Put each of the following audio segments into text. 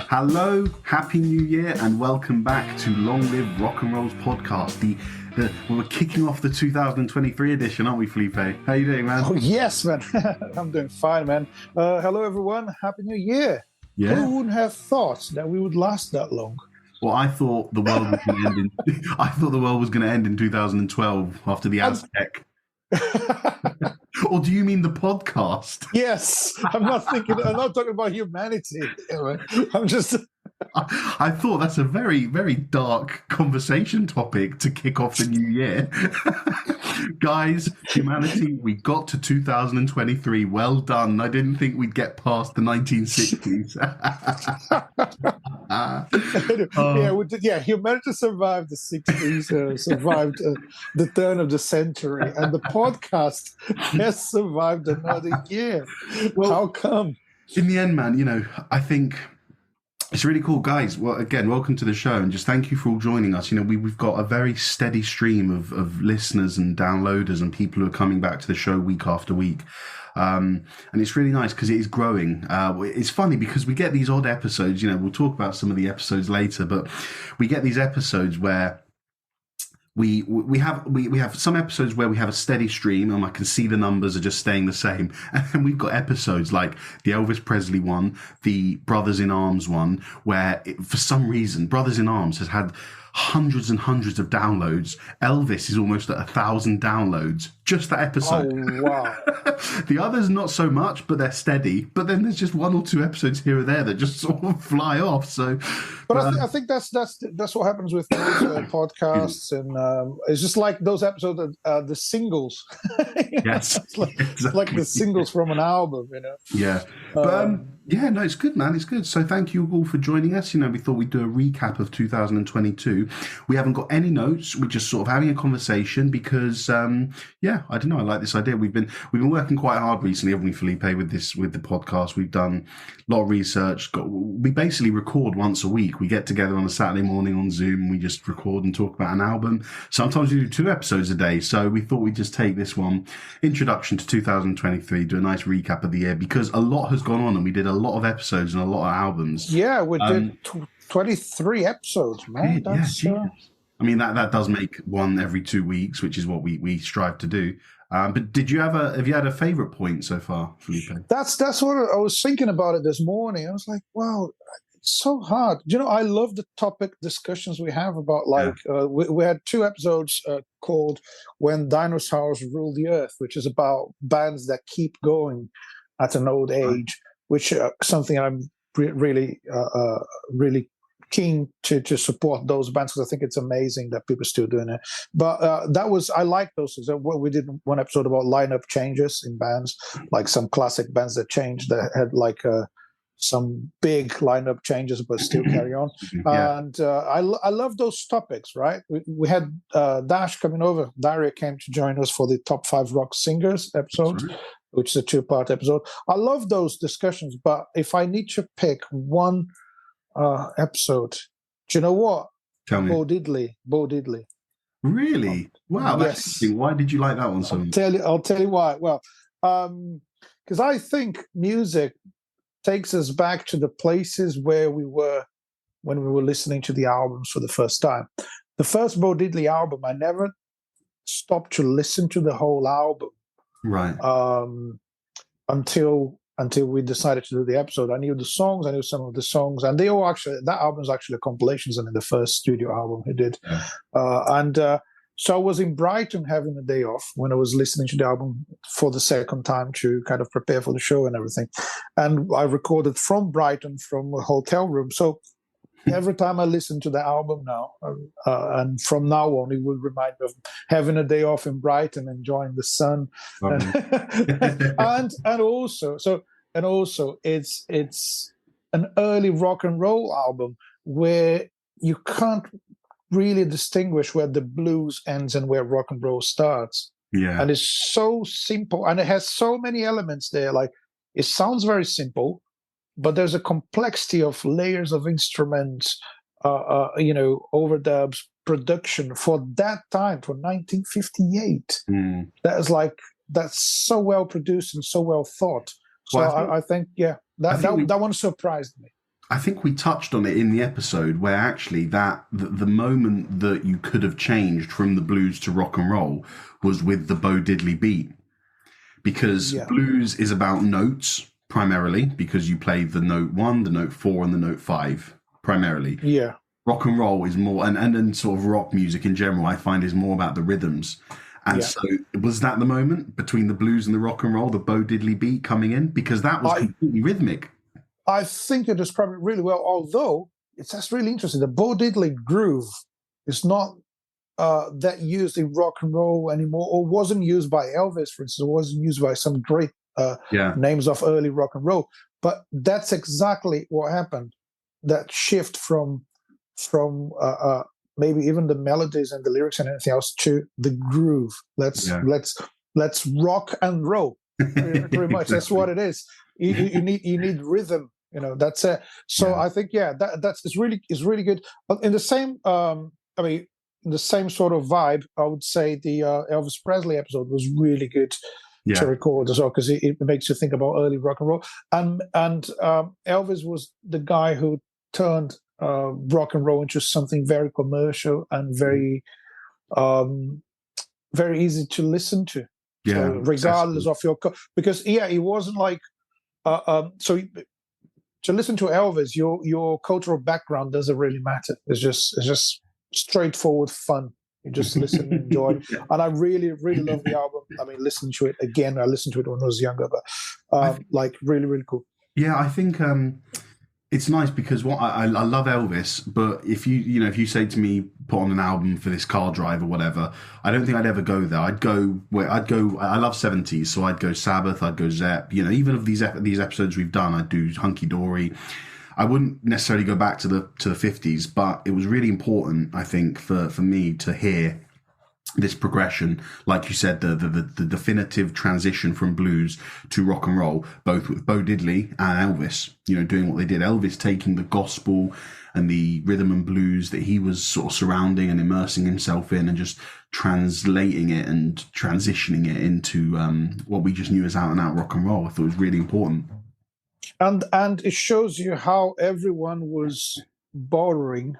Hello, Happy New Year, and welcome back to Long Live Rock and Roll's podcast. We're kicking off the 2023 edition, aren't we, Felipe? How you doing, man? Oh, yes, man. I'm doing fine, man. Hello, everyone. Happy New Year. Yeah. Who wouldn't have thought that we would last that long? Well, I thought the world was going to end in. I thought the world was going to end in 2012 after the Aztec. Or do you mean the podcast? Yes, I'm not talking about humanity. I'm just. I thought that's a very, very dark conversation topic to kick off the new year. Guys, humanity, we got to 2023. Well done. I didn't think we'd get past the 1960s. Humanity survived the 60s, survived the turn of the century, and the podcast has survived another year. Well, how come? In the end, man, I think it's really cool, guys. Well, again, welcome to the show, and just thank you for all joining us. We've got a very steady stream of listeners and downloaders and people who are coming back to the show week after week. And it's really nice because it is growing. It's funny because we get these odd episodes, we'll talk about some of the episodes later, but we get these episodes where we have some episodes where we have a steady stream and I can see the numbers are just staying the same. And then we've got episodes like the Elvis Presley one, the Brothers in Arms one, where for some reason Brothers in Arms has had hundreds and hundreds of downloads. Elvis is almost at 1,000 downloads. Just that episode. Oh, wow. The others, not so much, but they're steady. But then there's just one or two episodes here or there that just sort of fly off. So, I think that's what happens with those podcasts, and it's just like those episodes, the singles. Yes, it's like the singles from an album, Yeah, but no, it's good, man. It's good. So thank you all for joining us. We thought we'd do a recap of 2022. We haven't got any notes. We're just sort of having a conversation because, I don't know. I like this idea. We've been working quite hard recently, haven't we, Felipe, with the podcast. We've done a lot of research. We basically record once a week. We get together on a Saturday morning on Zoom. And we just record and talk about an album. Sometimes we do 2 episodes a day. So we thought we'd just take this one, introduction to 2023, do a nice recap of the year because a lot has gone on and we did a lot of episodes and a lot of albums. Yeah, we did 23 episodes, man. I mean, that does make one every 2 weeks, which is what we strive to do. But have you had a favorite point so far, Felipe? That's what I was thinking about it this morning. I was like, wow, it's so hard. I love the topic discussions we have about we had 2 episodes called When Dinosaurs Rule the Earth, which is about bands that keep going at an old age, which something I'm really keen to support those bands because I think it's amazing that people are still doing it. But I like those things. We did one episode about lineup changes in bands, like some classic bands that changed that had some big lineup changes but still carry on. Yeah. And I love those topics, right? We had Dash coming over. Daria came to join us for the Top 5 Rock Singers episode, which is a 2-part episode. I love those discussions, but if I need to pick one episode, do you know what? Tell me. Bo Diddley. Really? Wow, that's interesting. Why did you like that one so much? I'll tell you why. Well, because I think music takes us back to the places where we were when we were listening to the albums for the first time. The first Bo Diddley album, I never stopped to listen to the whole album. Right. Until we decided to do the episode. I knew the songs, I knew some of the songs, and that album is actually a compilation and in the first studio album he did. Yeah. So I was in Brighton having a day off when I was listening to the album for the second time to kind of prepare for the show and everything. And I recorded from Brighton from a hotel room. So every time I listen to the album now, and from now on, it will remind me of having a day off in Brighton, enjoying the sun, and also it's an early rock and roll album where you can't really distinguish where the blues ends and where rock and roll starts. Yeah, and it's so simple, and it has so many elements there. Like it sounds very simple, but there's a complexity of layers of instruments, overdubs, production for that time, for 1958. That's so well produced and so well thought. So I think that one surprised me. I think we touched on it in the episode where actually the moment that you could have changed from the blues to rock and roll was with the Bo Diddley beat, because Yeah, blues is about notes primarily, because you play the note 1, the note 4, and the note 5 primarily. yeah, Rock and roll is more, and sort of rock music in general, I find, is more about the rhythms. And yeah. so, was that the moment between the blues and the rock and roll, the Bo Diddley beat coming in? Because that was I completely rhythmic. I think you described it really well. Although it's just really interesting. The Bo Diddley groove is not that used in rock and roll anymore, or wasn't used by Elvis, for instance, or wasn't used by some great Yeah, names of early rock and roll. But that's exactly what happened. That shift from maybe even the melodies and the lyrics and anything else to the groove. Let's yeah. let's let's rock and roll. Pretty much, that's Exactly. what it is. You need rhythm. That's it. So Yeah, I think, yeah, that's it's really good. In the same I mean, in the same sort of vibe, I would say the Elvis Presley episode was really good to yeah, record as well, because it makes you think about early rock and roll. And Elvis was the guy who turned rock and roll into something very commercial and um, very easy to listen to. So yeah. regardless Accessible. of because yeah, it wasn't like so to listen to Elvis, your cultural background doesn't really matter. It's just straightforward fun. You just listen and enjoy. Yeah. And I really, really love the album. I mean, listening to it again. I listened to it when I was younger, but I th- like really, really cool. yeah, I think it's nice because what I love Elvis, but if you say to me put on an album for this car drive or whatever, I don't think I'd ever go there. I'd go where I'd go. I love '70s, so I'd go Sabbath, I'd go Zepp. Even of these episodes we've done, I'd do Hunky Dory. I wouldn't necessarily go back to the '50s, but it was really important, I think, for me to hear this progression, like you said, the definitive transition from blues to rock and roll, both with Bo Diddley and Elvis, doing what they did. Elvis taking the gospel and the rhythm and blues that he was sort of surrounding and immersing himself in, and just translating it and transitioning it into what we just knew as out and out rock and roll. I thought it was really important. And it shows you how everyone was borrowing,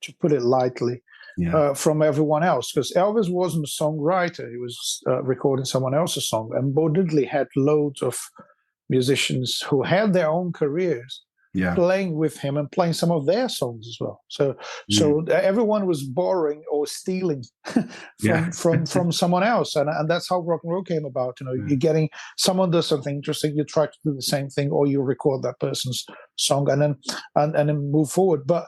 to put it lightly, Yeah, from everyone else, because Elvis wasn't a songwriter; he was recording someone else's song. And Bo Diddley had loads of musicians who had their own careers yeah, playing with him and playing some of their songs as well. So mm, so everyone was borrowing or stealing yeah, from someone else, and that's how rock and roll came about. yeah, You're getting someone does something interesting, you try to do the same thing, or you record that person's song and then move forward. But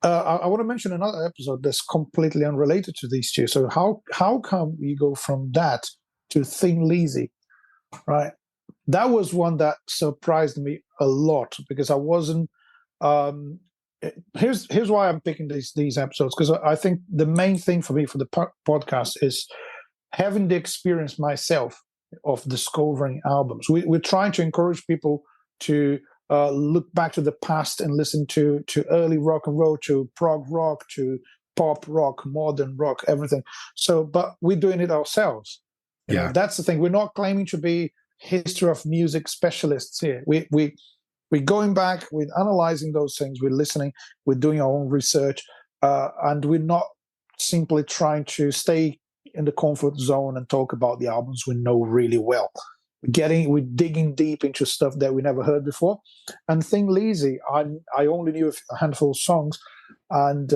I want to mention another episode that's completely unrelated to these two. So how come you go from that to Thin Lizzy, right? That was one that surprised me a lot, because I wasn't. Um, here's why I'm picking these episodes, because I think the main thing for me for the podcast is having the experience myself of discovering albums. We're trying to encourage people to look back to the past and listen to early rock and roll, to prog rock, to pop rock, modern rock, everything. So, but we're doing it ourselves. yeah, That's the thing. We're not claiming to be history of music specialists here. We're going back. We're analyzing those things. We're listening. We're doing our own research, and we're not simply trying to stay in the comfort zone and talk about the albums we know really well. We're digging deep into stuff that we never heard before. And Thin Lizzy, I only knew a handful of songs, and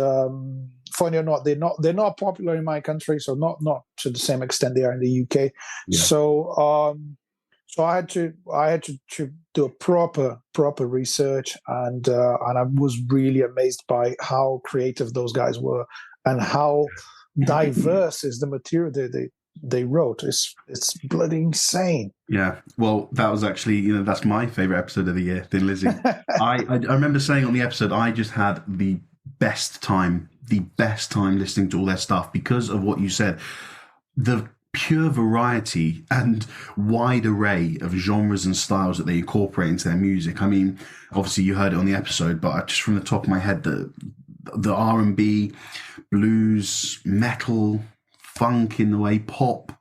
funny or not, they're not popular in my country, so not to the same extent they are in the UK. yeah. So I had to do a proper research, and I was really amazed by how creative those guys were, and how diverse is the material they wrote. It's bloody insane. Yeah, well, that was actually, that's my favorite episode of the year, Thin Lizzy. I remember saying on the episode, I just had the best time listening to all their stuff because of what you said. The pure variety and wide array of genres and styles that they incorporate into their music. I mean, obviously you heard it on the episode, but just from the top of my head, the R&B, blues, metal, funk in the way, pop,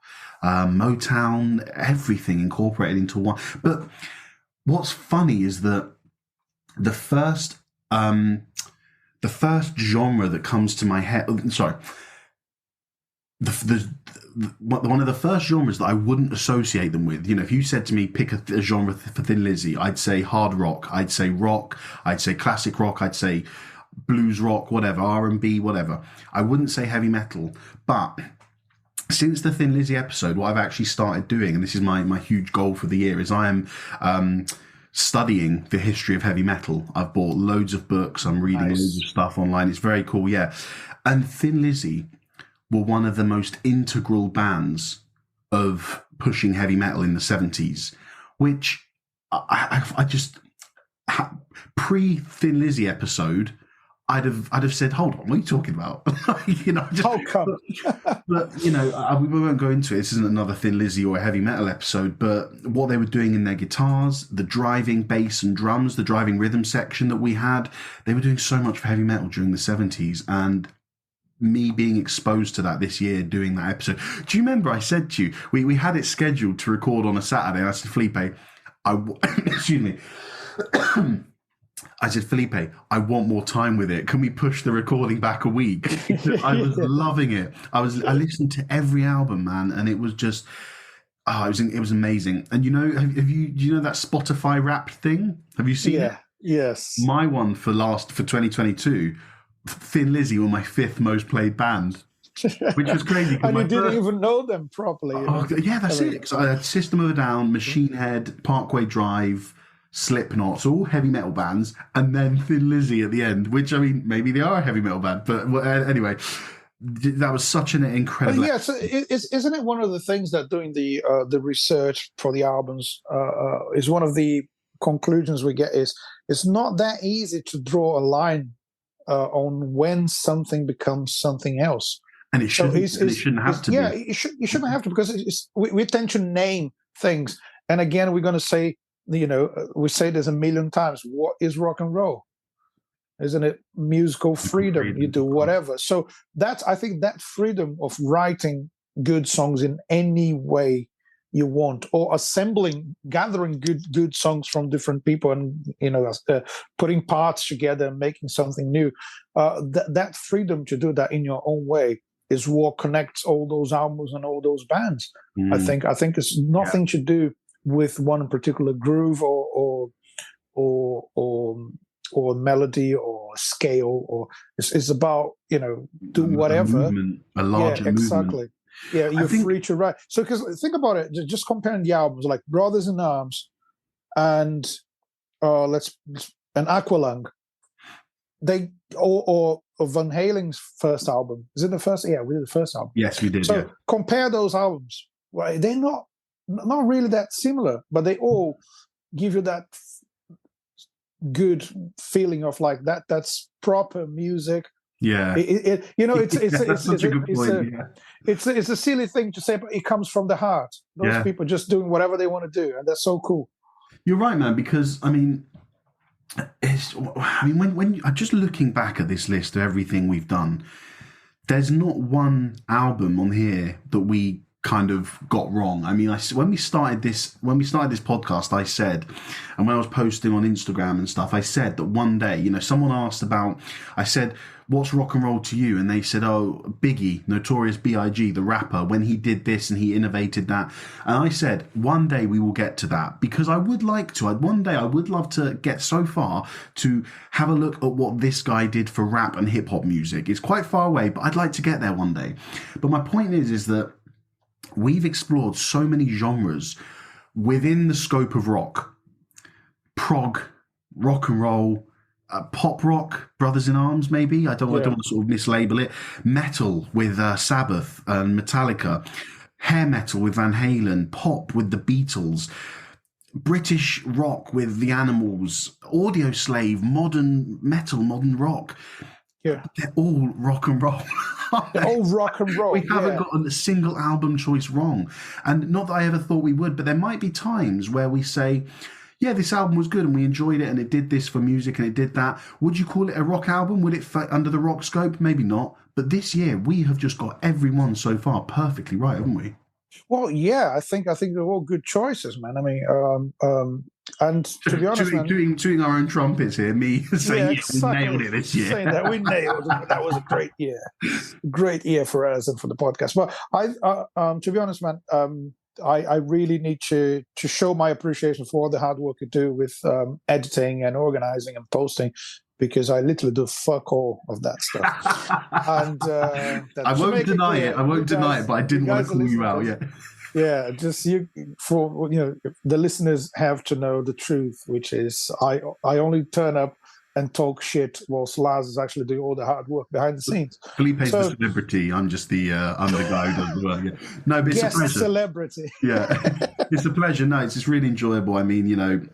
Motown, everything incorporated into one. But what's funny is that the first genre that comes to my head. Sorry, one of the first genres that I wouldn't associate them with. If you said to me pick a genre for Thin Lizzy, I'd say hard rock, I'd say rock, I'd say classic rock, I'd say blues rock, whatever, R&B, whatever. I wouldn't say heavy metal. But since the Thin Lizzy episode, what I've actually started doing, and this is my huge goal for the year, is I am studying the history of heavy metal. I've bought loads of books. I'm reading loads of stuff online. It's very cool, yeah. And Thin Lizzy were one of the most integral bands of pushing heavy metal in the 70s, which I just pre-Thin Lizzy episode, I'd have said, hold on, what are you talking about? How come? But we won't go into it. This isn't another Thin Lizzy or a heavy metal episode, but what they were doing in their guitars, the driving bass and drums, the driving rhythm section that we had, they were doing so much for heavy metal during the 70s. And me being exposed to that this year, doing that episode. Do you remember I said to you, we had it scheduled to record on a Saturday, and I said, Felipe, excuse me. I said, Felipe, I want more time with it. Can we push the recording back a week? I was loving it. I listened to every album, man, and it was just, it was amazing. And do you know that Spotify Wrapped thing? Have you seen it? Yes. My one for 2022, Thin Lizzy were my 5th most played band, which was crazy. And you didn't even know them properly. Yeah, that's it. So I had System of a Down, Machine Head, Parkway Drive, Slipknot, so all heavy metal bands, and then Thin Lizzy at the end, which, I mean, maybe they are a heavy metal band, but anyway, that was such an incredible... Yeah, so isn't it one of the things that doing the research for the albums is one of the conclusions we get is it's not that easy to draw a line on when something becomes something else. And it shouldn't, it shouldn't have to be. Yeah, you shouldn't have to, because we tend to name things. And again, we're going to say, we say this a million times, what is rock and roll? Isn't it musical freedom? You do whatever. So I think that freedom of writing good songs in any way you want, or gathering good songs from different people, and putting parts together and making something new. That freedom to do that in your own way is what connects all those albums and all those bands. I think it's nothing to do with one particular groove or melody or scale, or it's about do whatever. A larger movement. Exactly. Yeah, you're free to write. So, because think about it, just comparing the albums like Brothers in Arms and Aqualung, or Van Halen's first album. Is it the first? Yeah, we did the first album. Yes, we did. So compare those albums. Well, they're not really that similar, but they all give you that good feeling of like that's proper music. Yeah, it's such a good point. It's a silly thing to say, but it comes from the heart. Those people just doing whatever they want to do, and that's so cool. You're right, man. Because when I'm just looking back at this list of everything we've done, there's not one album on here that we kind of got wrong. I mean, when we started this podcast, I said, and when I was posting on Instagram and stuff, I said that one day, someone asked about, I said, what's rock and roll to you? And they said, oh, Biggie, Notorious B.I.G., the rapper, when he did this and he innovated that. And I said, one day we will get to that, because I would like to. One day I would love to get so far to have a look at what this guy did for rap and hip hop music. It's quite far away, but I'd like to get there one day. But my point is that we've explored so many genres within the scope of rock, prog, rock and roll, pop rock, Brothers in Arms, maybe. I don't want to sort of mislabel it. Metal with Sabbath and Metallica, hair metal with Van Halen, pop with the Beatles, British rock with the Animals, Audio Slave, modern metal, modern rock. Yeah, they're all rock and roll. They're all rock and roll. We haven't gotten a single album choice wrong. And not that I ever thought we would, but there might be times where we say, yeah, this album was good and we enjoyed it and it did this for music and it did that. Would you call it a rock album? Would it fit under the rock scope? Maybe not. But this year, we have just got everyone so far perfectly right, haven't we? Well, yeah, I think they're all good choices, man. I mean, and to be honest, man, Doing our own trumpets here, me saying, yeah, yeah, we nailed exactly. it this year. Saying that we nailed it. That was a great year for us and for the podcast. But to be honest, man, I really need to show my appreciation for all the hard work you do with editing and organizing and posting, because I literally do fuck all of that stuff. And I won't deny it. I won't deny it, but I didn't want to call you out. Yeah. Yeah, just the listeners have to know the truth, which is I only turn up and talk shit whilst Laz is actually doing all the hard work behind the scenes. Felipe's the celebrity. I'm just the guy who does the work. Yeah. No, but it's a pleasure. Celebrity. Yeah, it's a pleasure. No, it's just really enjoyable. I mean,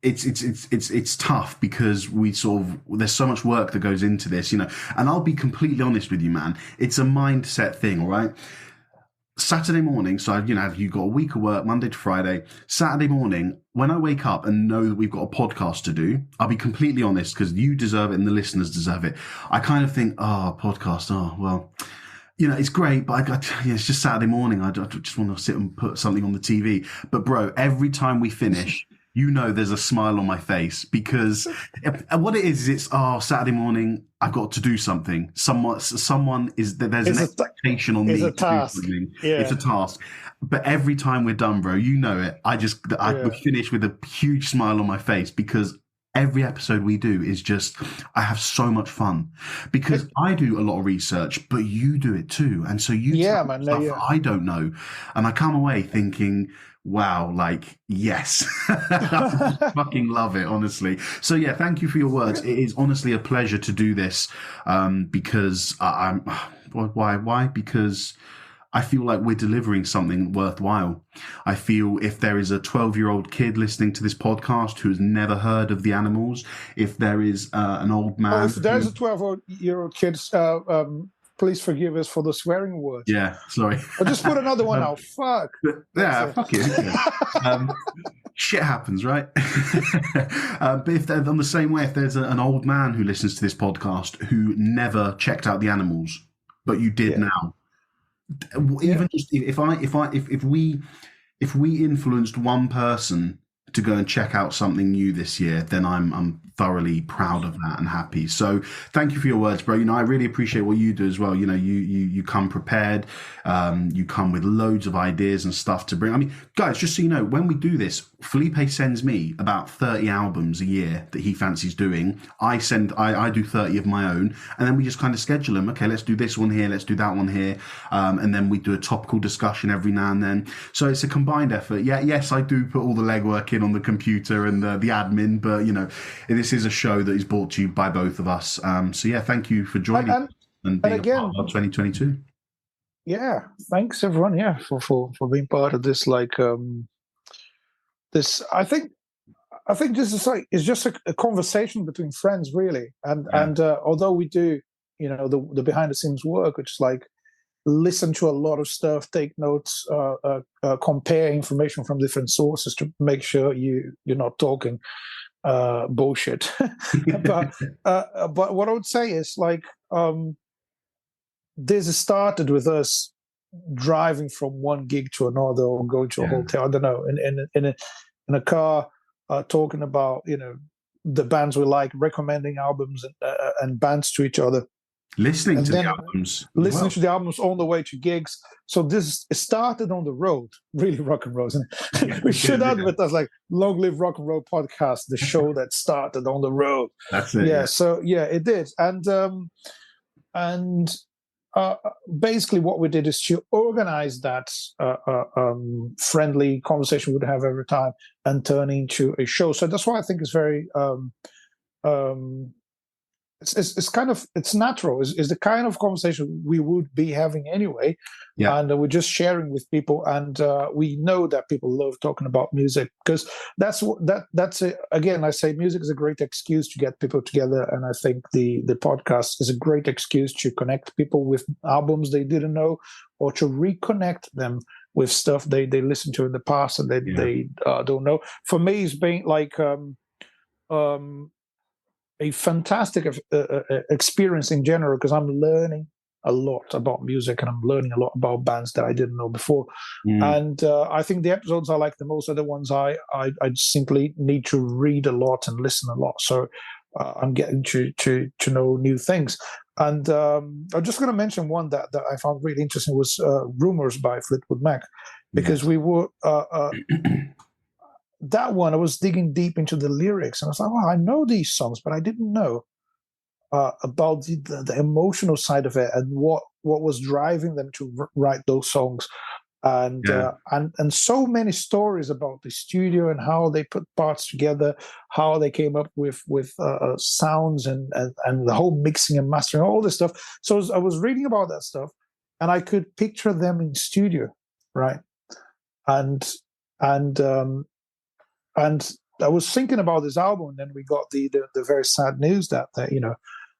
it's tough because there's so much work that goes into this, and I'll be completely honest with you, man. It's a mindset thing, all right? Saturday morning, so you've got a week of work, Monday to Friday. Saturday morning, when I wake up and know that we've got a podcast to do, I'll be completely honest, because you deserve it and the listeners deserve it. I kind of think, podcast, well, it's great, but it's just Saturday morning. I just want to sit and put something on the TV. But bro, every time we finish, there's a smile on my face, because what it is, it's Saturday morning, I've got to do something. There's an expectation on me. It's a task. Yeah. It's a task. But every time we're done, bro, it, I finish with a huge smile on my face, because every episode we do is just, I have so much fun, because I do a lot of research, but you do it too. And so you tell me stuff that I don't know. And I come away thinking, wow, yes. I fucking love it, honestly. So yeah, thank you for your words. It is honestly a pleasure to do this, because why? Because I feel like we're delivering something worthwhile. I feel if there is a 12-year-old kid listening to this podcast who has never heard of the animals, if there is an old man... if there's a 12-year-old kid... please forgive us for the swearing words. Yeah, sorry. I'll just put another one out. Fuck. Yeah, fuck it. Shit happens, right? But if they're on the same way, if there's an old man who listens to this podcast who never checked out the animals, but you did now, even just if we influenced one person to go and check out something new this year, then I'm thoroughly proud of that and happy. So thank you for your words, bro. I really appreciate what you do as well. You come prepared. You come with loads of ideas and stuff to bring. I mean, guys, just so you know, when we do this, Felipe sends me about 30 albums a year that he fancies doing. I do 30 of my own, and then we just kind of schedule them. Okay, let's do this one here, let's do that one here, and then we do a topical discussion every now and then. So it's a combined effort. Yeah, yes, I do put all the legwork in on the computer and the admin, but this is a show that is brought to you by both of us. So yeah, thank you for joining us and being a part of 2022. Yeah, thanks everyone. Yeah, for being part of this. This, I think this is it's just a conversation between friends, really. And although we do, the behind the scenes work, which is listen to a lot of stuff, take notes, compare information from different sources to make sure you're not talking bullshit. but what I would say is this started with us driving from one gig to another, or going to a hotel. I don't know, in a car, talking about the bands we like, recommending albums and bands to each other. Listening to the albums on the way to gigs. So this started on the road, really rock and roll. We should advertise Long Live Rock and Roll Podcast, the show that started on the road. That's it. Yeah. So yeah, it did. And basically what we did is to organize that friendly conversation we'd have every time and turn into a show. So that's why I think it's very it's natural. It's the kind of conversation we would be having anyway. Yeah. And we're just sharing with people, and we know that people love talking about music, because that's it. Again, I say music is a great excuse to get people together, and I think the podcast is a great excuse to connect people with albums they didn't know, or to reconnect them with stuff they listened to in the past and they don't know. For me, it's been a fantastic experience in general, because I'm learning a lot about music, and I'm learning a lot about bands that I didn't know before. And I think the episodes I like the most are the ones I simply need to read a lot and listen a lot. So I'm getting to know new things. And I'm just going to mention one that I found really interesting was Rumors by Fleetwood Mac, because we were that one, I was digging deep into the lyrics, and I was like, well, I know these songs, but I didn't know about the emotional side of it, and what was driving them to write those songs. And so many stories about the studio and how they put parts together, how they came up with sounds and the whole mixing and mastering, all this stuff. So I was reading about that stuff, and I could picture them in studio, right? And I was thinking about this album, and then we got the very sad news that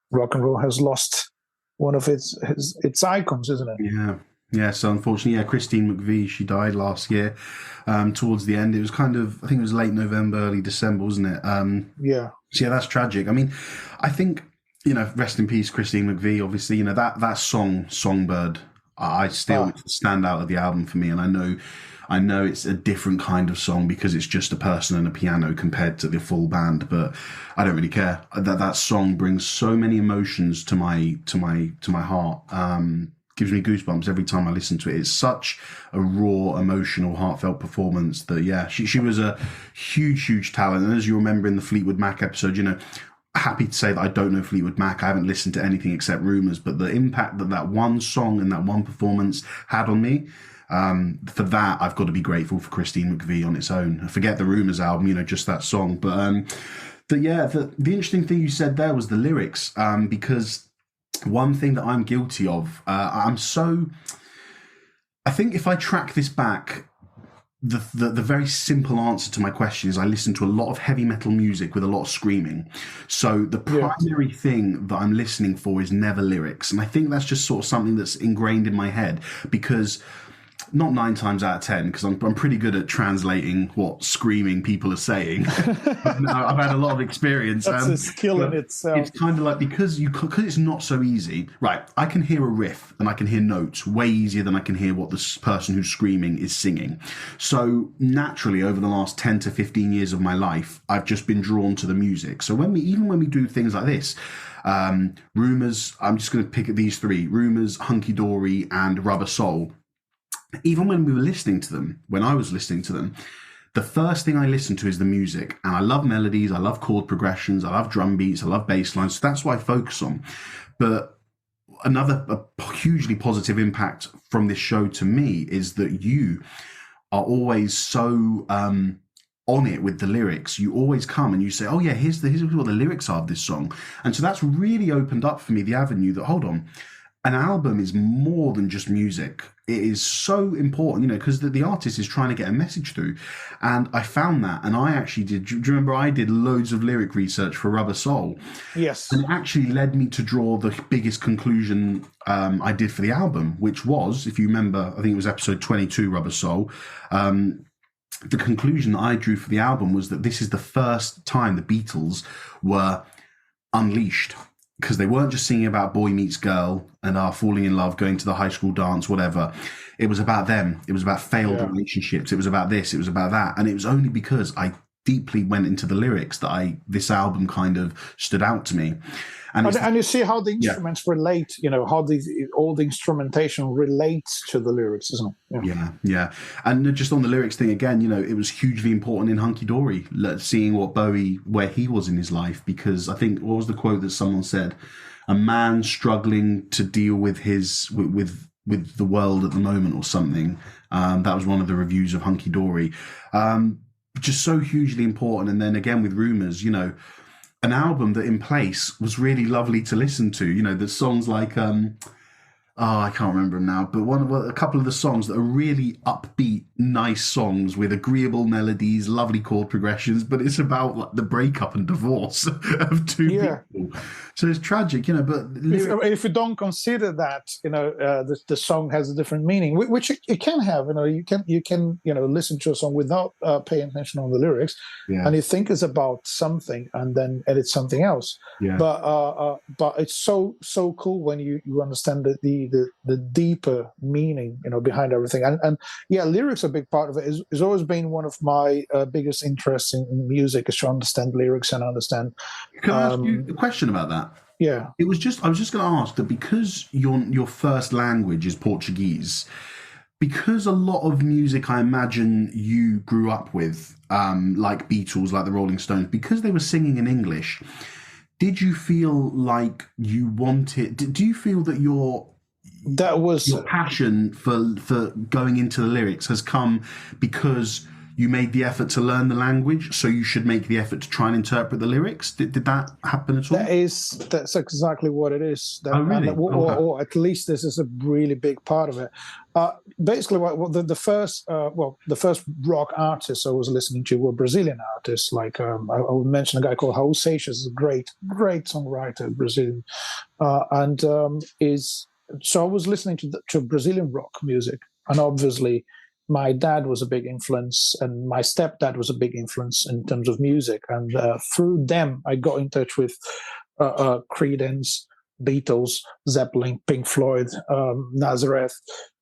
rock and roll has lost one of its icons, isn't it? Yeah. So unfortunately, Christine McVie, she died last year. Towards the end, it was kind of, I think it was late November, early December, wasn't it? So that's tragic. I mean, I think rest in peace, Christine McVie. Obviously, that song, Songbird, I still stand out of the album for me, and I know it's a different kind of song because it's just a person and a piano compared to the full band, but I don't really care. That song brings so many emotions to my heart. Gives me goosebumps every time I listen to it. It's such a raw, emotional, heartfelt performance that, she was a huge talent. And as you remember in the Fleetwood Mac episode, happy to say that I don't know Fleetwood Mac. I haven't listened to anything except Rumours, but the impact that one song and that one performance had on me, for that, I've got to be grateful for Christine McVie on its own. Forget the Rumours album, just that song. But the interesting thing you said there was the lyrics, because one thing that I'm guilty of, I think if I track this back, the very simple answer to my question is I listen to a lot of heavy metal music with a lot of screaming. So the primary thing that I'm listening for is never lyrics. And I think that's just sort of something that's ingrained in my head, because not 9 times out of 10, because I'm pretty good at translating what screaming people are saying. I've had a lot of experience. That's a skill in itself. It's kind of like, because it's not so easy. Right, I can hear a riff and I can hear notes way easier than I can hear what the person who's screaming is singing. So naturally, over the last 10 to 15 years of my life, I've just been drawn to the music. So when we do things like this, Rumours, I'm just going to pick at these 3, Rumours, Hunky Dory, and Rubber Soul. Even when I was listening to them, the first thing I listen to is the music. And I love melodies, I love chord progressions, I love drum beats, I love bass lines. So that's what I focus on. But a hugely positive impact from this show to me is that you are always so on it with the lyrics. You always come and you say, oh yeah, here's what the lyrics are of this song. And so that's really opened up for me the avenue that, hold on, an album is more than just music. It is so important, because the artist is trying to get a message through. And I found that, and I actually did. Do you remember I did loads of lyric research for Rubber Soul? Yes. And it actually led me to draw the biggest conclusion I did for the album, which was, if you remember, I think it was episode 22, Rubber Soul. The conclusion that I drew for the album was that this is the first time the Beatles were unleashed. Because they weren't just singing about boy meets girl and are falling in love, going to the high school dance, whatever. It was about them. It was about failed relationships. It was about this. It was about that. And it was only because I deeply went into the lyrics that this album kind of stood out to me. And you see how the instruments relate, how all the instrumentation relates to the lyrics, isn't it? Yeah. And just on the lyrics thing again, it was hugely important in Hunky Dory, seeing where he was in his life, because I think, what was the quote that someone said? A man struggling to deal with with the world at the moment, or something. That was one of the reviews of Hunky Dory. Just so hugely important. And then again with Rumours, an album that in place was really lovely to listen to. The songs like Oh, I can't remember them now, but a couple of the songs that are really upbeat, nice songs with agreeable melodies, lovely chord progressions, but it's about like the breakup and divorce of two Yeah. people. So it's tragic, but If you don't consider that, the song has a different meaning, which it can have. You can listen to a song without paying attention on the lyrics, yeah, and you think it's about something, and then edit something else. yeah. But it's so cool when you understand the deeper meaning, behind everything. And yeah, lyrics are a big part of it. It's always been one of my biggest interests in music, is to understand lyrics and understand. Can I ask you a question about that? Yeah. I was just going to ask that because your first language is Portuguese, because a lot of music I imagine you grew up with, like Beatles, like the Rolling Stones, because they were singing in English, did you feel like you wanted? Do you feel that That was your passion for going into the lyrics has come because you made the effort to learn the language, so you should make the effort to try and interpret the lyrics? Did that happen at all? that's exactly what it is. Oh, really? Or at least this is a really big part of it. Basically, the first rock artists I was listening to were Brazilian artists. Like I would mention a guy called Raul Seixas, a great songwriter, Brazilian, and is so I was listening to Brazilian rock music, and obviously my dad was a big influence, and my stepdad was a big influence in terms of music. And through them, I got in touch with Creedence, Beatles, Zeppelin, Pink Floyd, Nazareth,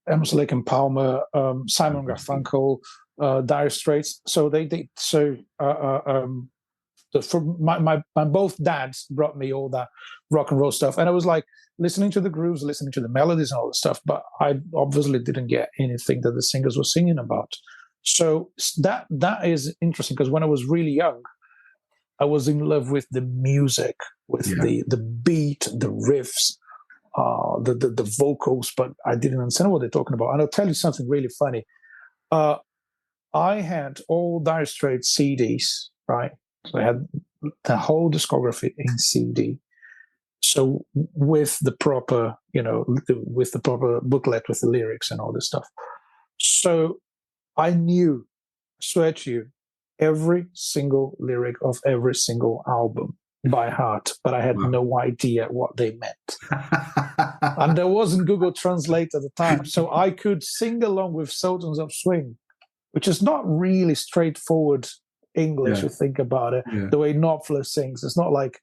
Emerson, Lake and Palmer, Simon Garfunkel, Dire Straits. So for my both dads brought me all that rock and roll stuff, and I was like listening to the grooves, listening to the melodies and all the stuff, but I obviously didn't get anything that the singers were singing about. So that is interesting, because when I was really young, I was in love with the music, with the beat, the riffs, the vocals, but I didn't understand what they're talking about. And I'll tell you something really funny. I had all Dire Straits CDs, right? So I had the whole discography in CD. So with the proper, with the proper booklet with the lyrics and all this stuff. So I knew, I swear to you, every single lyric of every single album by heart, but I had no idea what they meant. And there wasn't Google Translate at the time, so I could sing along with Sultans of Swing, which is not really straightforward English. You think about it, the way Knopfler sings, it's not like,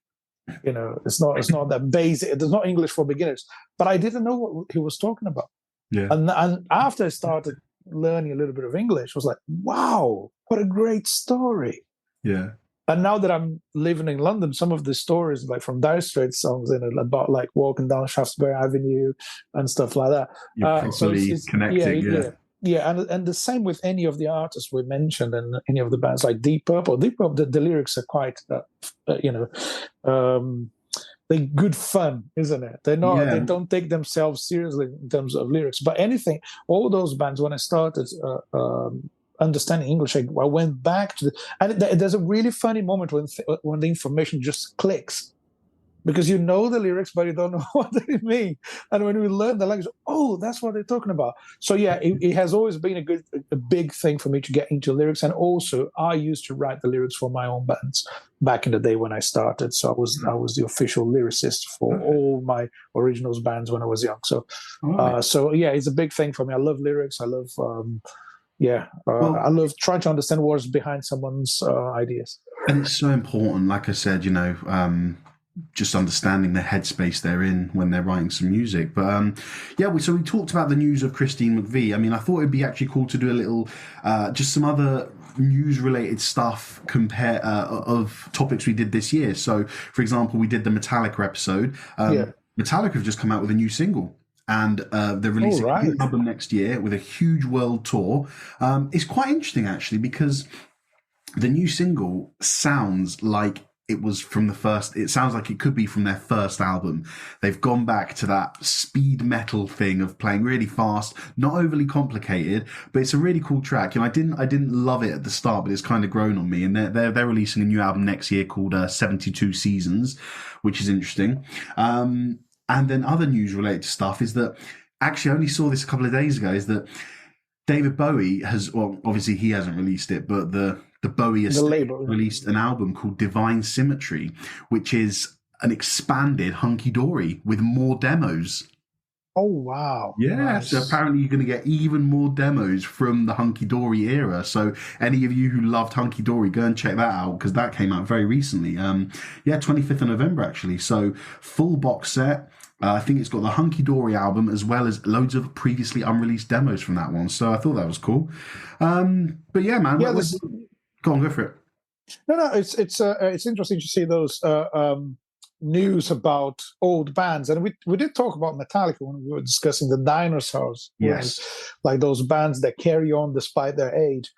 it's not that basic. There's not English for beginners. But I didn't know what he was talking about. Yeah. And after I started learning a little bit of English, I was like, wow, what a great story. Yeah. And now that I'm living in London, some of the stories, like from Dire Straits songs, about like walking down Shaftesbury Avenue and stuff like that. You're properly connecting. Yeah, and the same with any of the artists we mentioned and any of the bands like Deep Purple. Deep Purple, the lyrics are quite, they're good fun, isn't it? They're not. They don't take themselves seriously in terms of lyrics. But all those bands, when I started understanding English, I went back to and there's a really funny moment when the information just clicks. Because you know the lyrics, but you don't know what they mean. And when we learn the language, that's what they're talking about. So yeah, it has always been a big thing for me to get into lyrics. And also, I used to write the lyrics for my own bands back in the day when I started. So I was the official lyricist for all my originals bands when I was young. So so yeah, it's a big thing for me. I love lyrics. I love I love trying to understand what's behind someone's ideas. And it's so important, like I said, just understanding the headspace they're in when they're writing some music. But so we talked about the news of Christine McVie. I mean, I thought it'd be actually cool to do a little, just some other news-related stuff of topics we did this year. So, for example, we did the Metallica episode. Metallica have just come out with a new single. And they're releasing a new album next year with a huge world tour. It's quite interesting, actually, because the new single sounds like it was from it sounds like it could be from their first album. They've gone back to that speed metal thing of playing really fast, not overly complicated, but it's a really cool track. And I didn't love it at the start, but it's kind of grown on me. And they're releasing a new album next year called 72 Seasons, which is interesting. And then other news related stuff is that actually I only saw this a couple of days ago, is that David Bowie has, well, obviously he hasn't released it, but the Bowie The estate label. released an album called Divine Symmetry, which is an expanded Hunky Dory with more demos. Oh wow! Yeah, so Nice. apparently you're going to get even more demos from the Hunky Dory era. So any of you who loved Hunky Dory, go and check that out because that came out very recently. Yeah, 25th of November actually. So full box set. I think it's got the Hunky Dory album as well as loads of previously unreleased demos from that one. So I thought that was cool. But yeah, man, Yeah, go on, go for it. no. It's interesting to see those news about old bands, and we did talk about Metallica when we were discussing the Dinosaurs. Yes. Like those bands that carry on despite their age.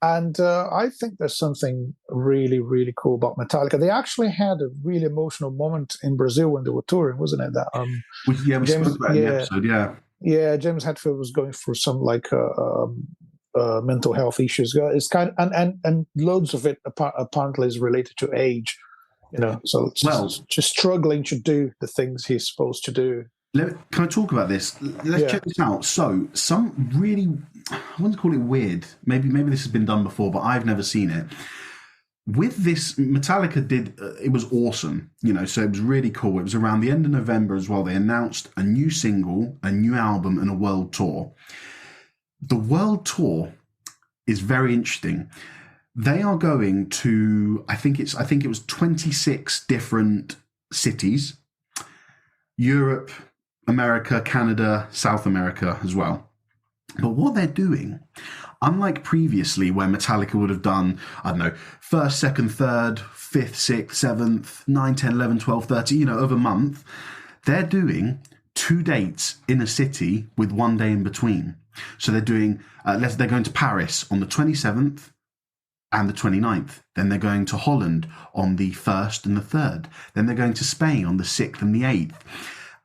And I think there's something really, really cool about Metallica. They actually had a really emotional moment in Brazil when they were touring, wasn't it? That We James, spoke about it in the episode, yeah. Yeah, James Hetfield was going through some mental health issues. It's kind of, and loads of it apparently is related to age. So it's just struggling to do the things he's supposed to do. Can I talk about this? Let's check this out. So, some really, I want to call it weird. Maybe this has been done before, but I've never seen it. With this, Metallica did, it was awesome, so it was really cool. It was around the end of November as well. They announced a new single, a new album, and a world tour. The world tour is very interesting. They are going to, I think it was 26 different cities, Europe, America, Canada, South America as well. But what they're doing, unlike previously where Metallica would have done, I don't know, 1st, 2nd, 3rd, 5th, 6th, 7th, 9, 10, 11, 12, 13, of a month, they're doing 2 dates in a city with 1 day in between. So they're doing, they're going to Paris on the 27th and the 29th. Then they're going to Holland on the 1st and the 3rd. Then they're going to Spain on the 6th and the 8th.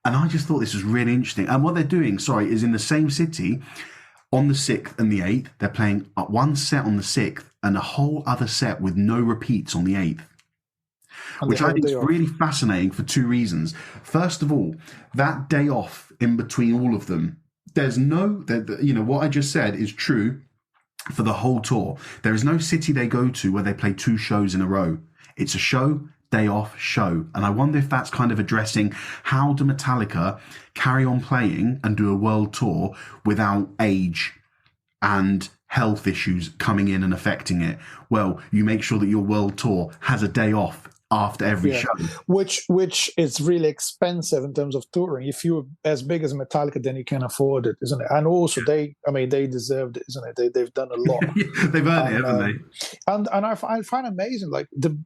And I just thought this was really interesting. And what they're doing, is in the same city, on the 6th and the 8th, they're playing one set on the 6th and a whole other set with no repeats on the 8th. Which I think is really fascinating for 2 reasons. First of all, that day off in between all of them, there's no, what I just said is true for the whole tour. There is no city they go to where they play 2 shows in a row. It's a show, day off, show. And I wonder if that's kind of addressing how do Metallica carry on playing and do a world tour without age and health issues coming in and affecting it. Well, you make sure that your world tour has a day off after every show. Which is really expensive in terms of touring. If you're as big as Metallica, then you can afford it, isn't it? And also they deserved it, isn't it? They've done a lot. They've earned it, haven't they? And I find amazing, like the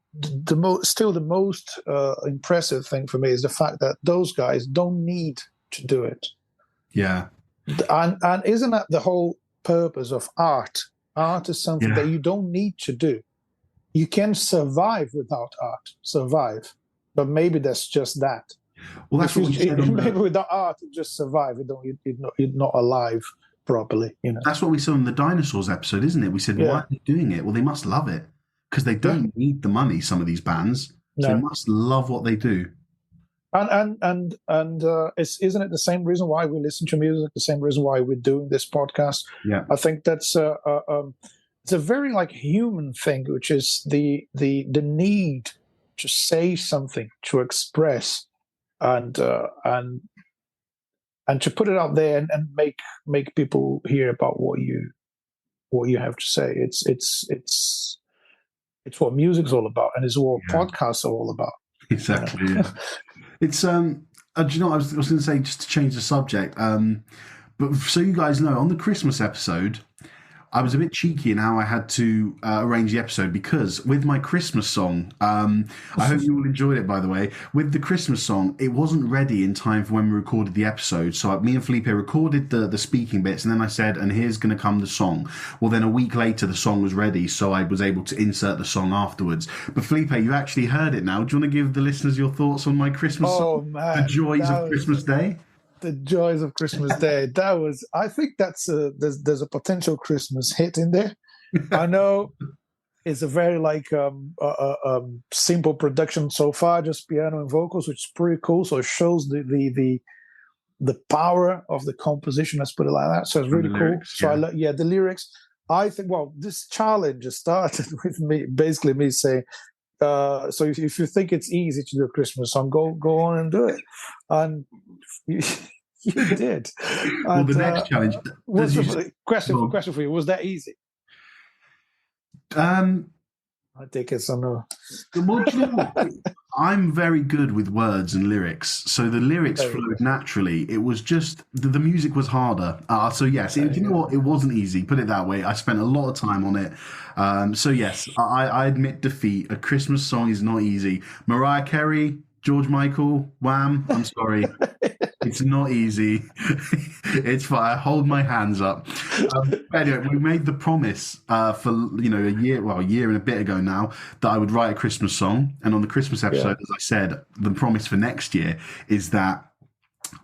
most impressive thing for me is the fact that those guys don't need to do it. Yeah. And isn't that the whole purpose of art? Art is something that you don't need to do. You can survive without art, but maybe that's just that. Well, that's what we said. Maybe without art, you just survive. You're not alive properly. That's what we saw in the Dinosaurs episode, isn't it? We said, why are they doing it? Well, they must love it because they don't need the money. Some of these bands, so they must love what they do. And isn't it the same reason why we listen to music? The same reason why we're doing this podcast? Yeah, I think that's it's a very human thing, which is the need to say something, to express, and to put it out there and make people hear about what you have to say. It's what music's all about, and it's what podcasts are all about. Exactly. Yeah. It's do you know what I was going to say, just to change the subject, but so you guys know, on the Christmas episode I was a bit cheeky in how I had to arrange the episode, because with my Christmas song, I hope you all enjoyed it, by the way, with the Christmas song, it wasn't ready in time for when we recorded the episode. So me and Felipe recorded the speaking bits, and then I said, and here's going to come the song. Well, then a week later, the song was ready, so I was able to insert the song afterwards. But Felipe, you actually heard it now. Do you want to give the listeners your thoughts on my Christmas song? Man, the joys of Christmas Day? The joys of Christmas Day. I think that's there's a potential Christmas hit in there. I know it's a very simple production so far, just piano and vocals, which is pretty cool. So it shows the the power of the composition. Let's put it like that. So it's really cool. Lyrics, So the lyrics. I think, well, this challenge started with me saying, so if you think it's easy to do a Christmas song, go on and do it. And you did. Well, the next challenge. Question for you: was that easy? I think it's on a. Well, do you know what? I'm very good with words and lyrics, so the lyrics flowed naturally. It was just the music was harder. So yes, you know what? It wasn't easy. Put it that way. I spent a lot of time on it. So yes, I admit defeat. A Christmas song is not easy. Mariah Carey, George Michael, Wham! I'm sorry. It's not easy. It's fine. I hold my hands up. Anyway, we made the promise for a year and a bit ago now that I would write a Christmas song. And on the Christmas episode, as I said, the promise for next year is that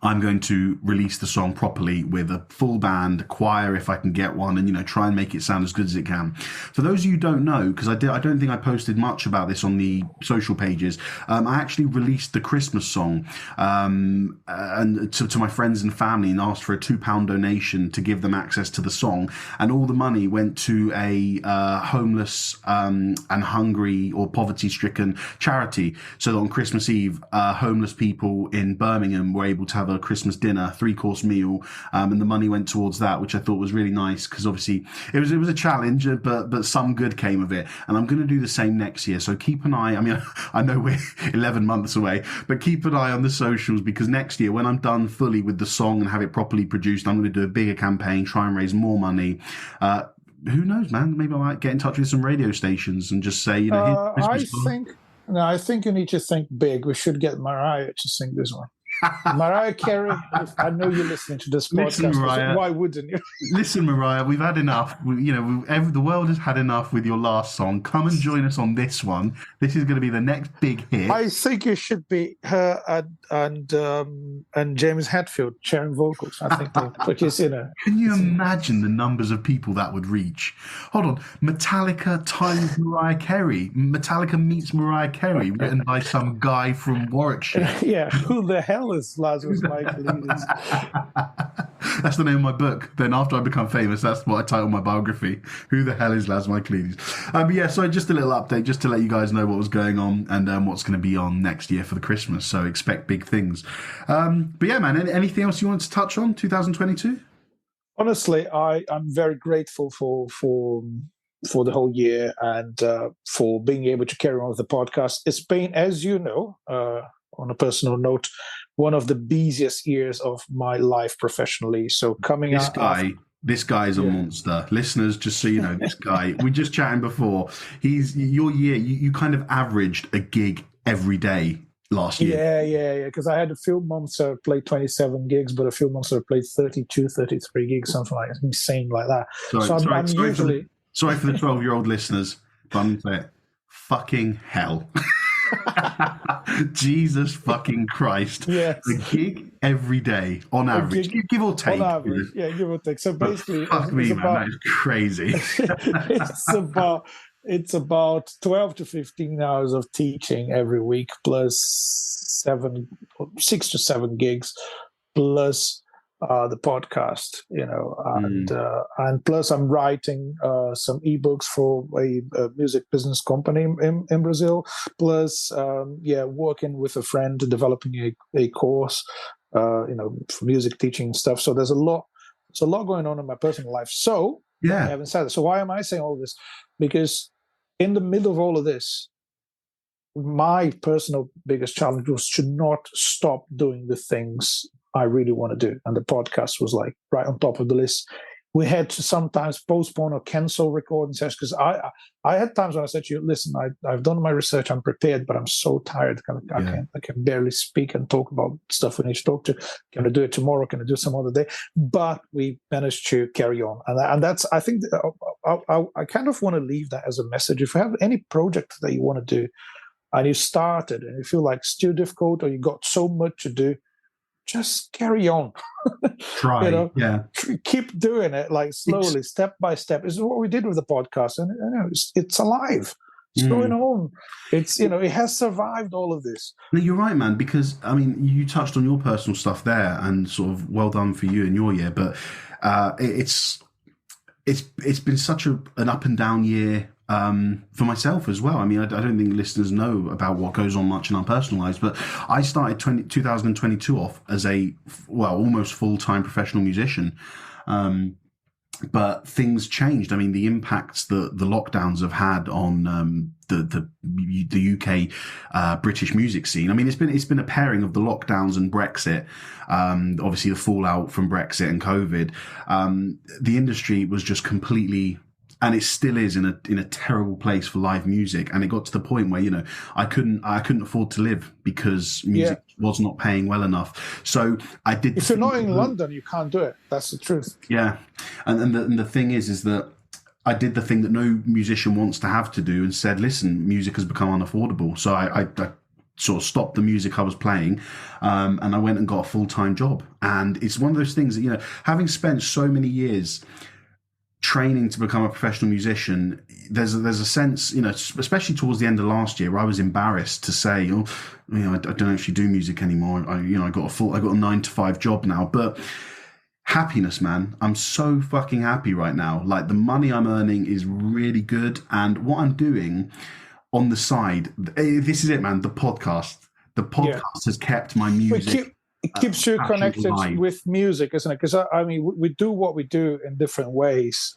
I'm going to release the song properly with a full band, choir if I can get one, and try and make it sound as good as it can. For those of you who don't know, because I don't think I posted much about this on the social pages, I actually released the Christmas song and to my friends and family and asked for a £2 donation to give them access to the song, and all the money went to a homeless and hungry or poverty-stricken charity, so that on Christmas Eve, homeless people in Birmingham were able to have a Christmas dinner, 3-course meal, and the money went towards that, which I thought was really nice, because obviously it was a challenge, but some good came of it, and I'm going to do the same next year. So keep an eye. I mean, I know we're 11 months away, but keep an eye on the socials, because next year, when I'm done fully with the song and have it properly produced, I'm going to do a bigger campaign, try and raise more money. Who knows, man? Maybe I might get in touch with some radio stations and just say, I think you need to think big. We should get Mariah to sing this one. Mariah Carey, I know you're listening to this podcast. Listen, Mariah, why wouldn't you? Listen, Mariah, we've had enough. The world has had enough with your last song. Come and join us on this one. This is going to be the next big hit. I think it should be her and James Hetfield sharing vocals. I think because Can you imagine the numbers of people that would reach? Hold on, Metallica times Mariah Carey. Metallica meets Mariah Carey, written by some guy from Warwickshire. Yeah, who the hell is Laz Felipe? That's the name of my book. Then after I become famous, that's what I title my biography. Who the hell is Laz Michaelides? But yeah, so just a little update, just to let you guys know what was going on and what's going to be on next year for the Christmas. So expect big things. But yeah, man, anything else you want to touch on 2022? Honestly, I'm very grateful for the whole year and for being able to carry on with the podcast. It's been, as you know, on a personal note, one of the busiest years of my life professionally. So this guy is a monster. Listeners, just so you know, this guy, we just chatting before, your year, you kind of averaged a gig every day last year. Yeah. Because I had a few months I played 27 gigs, but a few months I played 32, 33 gigs, something like that. Insane like that. Sorry for the 12-year-old listeners, but I'm going to say it. Fucking hell. Jesus fucking Christ. Yes. A gig every day on average. Give or take. On average, give or take. So basically, that is crazy. It's about 12 to 15 hours of teaching every week, plus 6 to 7 gigs, plus the podcast, and plus I'm writing some ebooks for a music business company in Brazil, plus working with a friend developing a course, for music teaching stuff. So there's a lot going on in my personal life. So I haven't said it. So why am I saying all this? Because in the middle of all of this, my personal biggest challenge was to not stop doing the things I really want to do. And the podcast was like right on top of the list. We had to sometimes postpone or cancel recording sessions because I had times when I said to you, listen, I've done my research, I'm prepared, but I'm so tired. I can barely speak and talk about stuff we need to talk to. Can I do it tomorrow? Can I do some other day? But we managed to carry on. And that's, I think, I kind of want to leave that as a message. If you have any project that you want to do and you started and you feel like it's too difficult or you got so much to do, just carry on. Try, keep doing it, like slowly, step by step. This is what we did with the podcast, and it's alive. What's going on? It's, it has survived all of this. No, you're right, man, because I mean, you touched on your personal stuff there, and sort of well done for you in your year, but it's been such an up and down year for myself as well. I mean, I don't think listeners know about what goes on much in our personal lives, but I started 2022 off as a almost full-time professional musician. But things changed. I mean, the impacts that the lockdowns have had on the UK British music scene. I mean, it's been a pairing of the lockdowns and Brexit. Obviously, the fallout from Brexit and COVID. The industry was just completely, and it still is in a terrible place for live music. And it got to the point where I couldn't afford to live because music was not paying well enough. So I did. If you're not in London, you can't do it. That's the truth. Yeah, and the thing is that I did the thing that no musician wants to have to do, and said, listen, music has become unaffordable. So I sort of stopped the music I was playing, and I went and got a full-time job. And it's one of those things that having spent so many years training to become a professional musician, there's a sense, especially towards the end of last year, where I was embarrassed to say, I don't actually do music anymore. I got a 9-to-5 job now. But happiness, man, I'm so fucking happy right now. Like, the money I'm earning is really good, and what I'm doing on the side, this is it, man. The podcast has kept my music. It keeps you connected with music, isn't it? Because I mean, we do what we do in different ways.